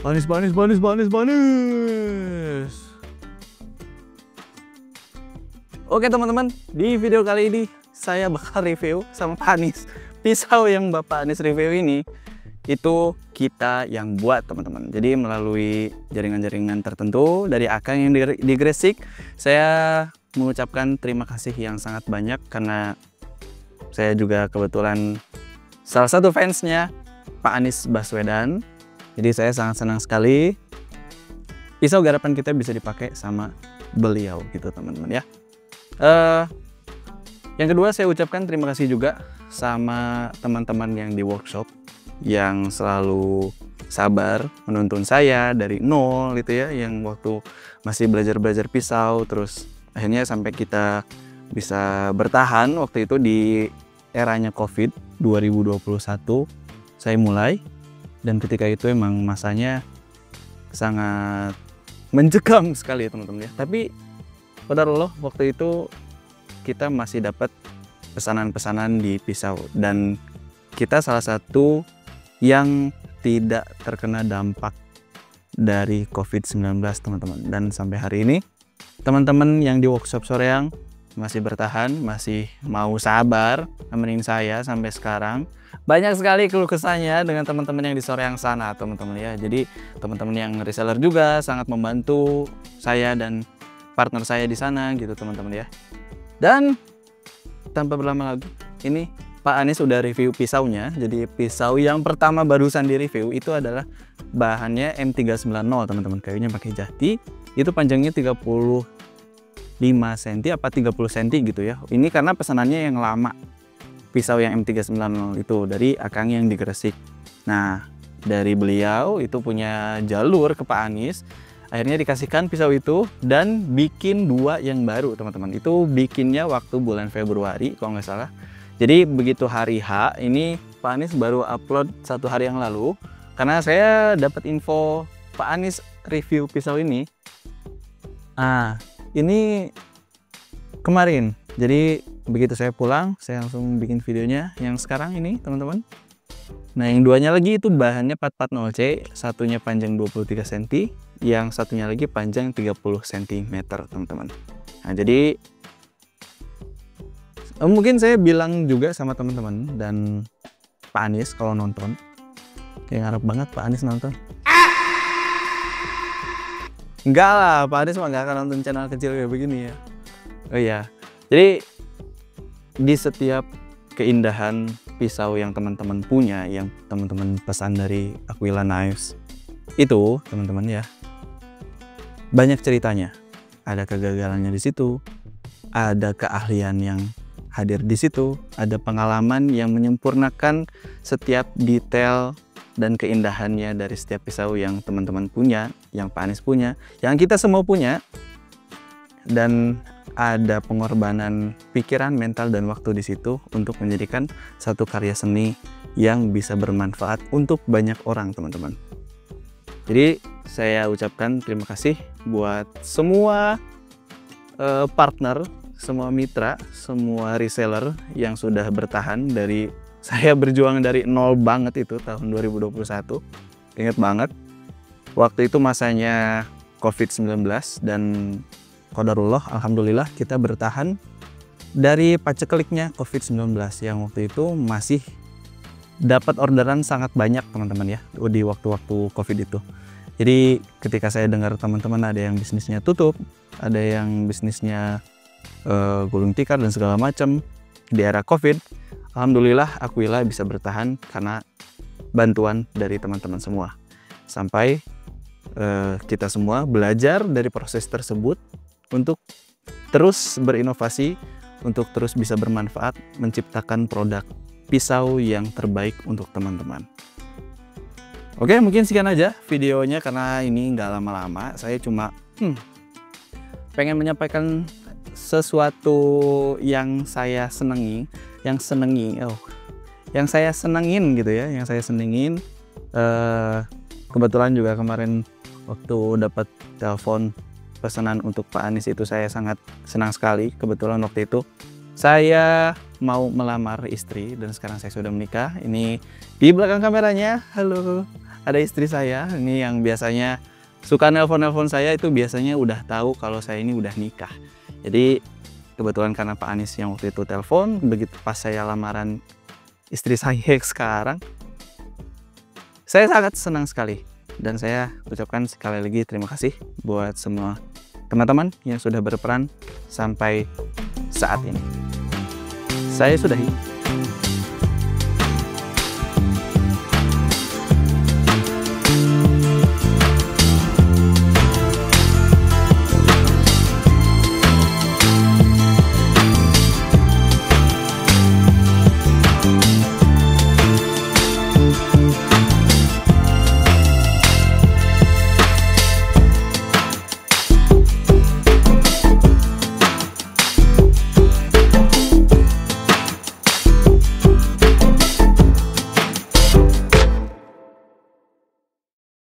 Panis. Oke teman-teman, di video kali ini saya bakal review sama Pak Anies. Pisau yang Bapak Anies review ini itu kita yang buat teman-teman. Jadi melalui jaringan-jaringan tertentu dari Akang yang di Gresik, saya mengucapkan terima kasih yang sangat banyak karena saya juga kebetulan salah satu fansnya Pak Anies Baswedan. Jadi saya sangat senang sekali pisau garapan kita bisa dipakai sama beliau gitu teman-teman ya. Yang kedua saya ucapkan terima kasih juga sama teman-teman yang di workshop yang selalu sabar menuntun saya dari nol gitu ya, yang waktu masih belajar pisau, terus akhirnya sampai kita bisa bertahan waktu itu di eranya COVID 2021 saya mulai, dan ketika itu emang masanya sangat mencekam sekali ya teman-teman ya. Tapi qadarullah waktu itu kita masih dapat pesanan-pesanan di pisau dan kita salah satu yang tidak terkena dampak dari COVID-19 teman-teman. Dan sampai hari ini teman-teman yang di workshop Soreang masih bertahan, masih mau sabar nemenin saya sampai sekarang. Banyak sekali keluh kesahnya dengan teman-teman yang di Soreang sana teman-teman ya. Jadi teman-teman yang reseller juga sangat membantu saya dan partner saya di sana gitu teman-teman ya. Dan tanpa berlama lagi, ini Pak Anies udah review pisaunya. Jadi pisau yang pertama barusan di review itu adalah bahannya M390 teman-teman. Kayunya pakai jati. Itu panjangnya 35 cm apa 30 cm gitu ya. Ini karena pesanannya yang lama. Pisau yang M390 itu dari Akang yang di Gresik. Nah, dari beliau itu punya jalur ke Pak Anies. Akhirnya dikasihkan pisau itu dan bikin dua yang baru teman-teman. Itu bikinnya waktu bulan Februari kalau nggak salah. Jadi begitu hari H ini Pak Anies baru upload 1 hari yang lalu. Karena saya dapat info Pak Anies review pisau ini. Ini kemarin. Jadi begitu saya pulang saya langsung bikin videonya yang sekarang ini teman-teman. Nah yang duanya lagi itu bahannya 440C, satunya panjang 23 cm, yang satunya lagi panjang 30 cm teman-teman. Nah jadi mungkin saya bilang juga sama teman-teman dan Pak Anies kalau nonton, kayak ngarep banget Pak Anies nonton. Enggak lah, Pak Anies mah gak akan nonton channel kecil kayak begini ya. Oh iya, jadi di setiap keindahan pisau yang teman-teman punya, yang teman-teman pesan dari Aquila Knives itu teman-teman ya, banyak ceritanya. Ada kegagalannya di situ, ada keahlian yang hadir di situ, ada pengalaman yang menyempurnakan setiap detail dan keindahannya dari setiap pisau yang teman-teman punya, yang Pak Anies punya, yang kita semua punya. Dan ada pengorbanan pikiran, mental, dan waktu di situ untuk menjadikan satu karya seni yang bisa bermanfaat untuk banyak orang teman-teman. Jadi saya ucapkan terima kasih buat semua partner, semua mitra, semua reseller yang sudah bertahan dari saya berjuang dari nol banget itu tahun 2021. Ingat banget waktu itu masanya COVID-19 dan qadarullah alhamdulillah kita bertahan dari pacekliknya COVID-19 yang waktu itu masih dapat orderan sangat banyak teman-teman ya di waktu-waktu COVID itu. Jadi ketika saya dengar teman-teman ada yang bisnisnya tutup, ada yang bisnisnya gulung tikar dan segala macam di era COVID, alhamdulillah Aquila bisa bertahan karena bantuan dari teman-teman semua. Sampai kita semua belajar dari proses tersebut untuk terus berinovasi, untuk terus bisa bermanfaat, menciptakan produk pisau yang terbaik untuk teman-teman. Oke, mungkin sekian aja videonya karena ini nggak lama-lama. Saya cuma pengen menyampaikan sesuatu yang saya senengin gitu ya, yang saya senengin. Kebetulan juga kemarin waktu dapat telepon pesanan untuk Pak Anies itu saya sangat senang sekali. Kebetulan waktu itu saya mau melamar istri dan sekarang saya sudah menikah. Ini di belakang kameranya. Halo ada istri saya ini yang biasanya suka nelpon-nelpon saya, itu biasanya udah tahu kalau saya ini udah nikah. Jadi kebetulan karena Pak Anies yang waktu itu telepon, begitu pas saya lamaran istri saya sekarang, saya sangat senang sekali. Dan saya ucapkan sekali lagi terima kasih buat semua teman-teman yang sudah berperan sampai saat ini. Saya sudahi.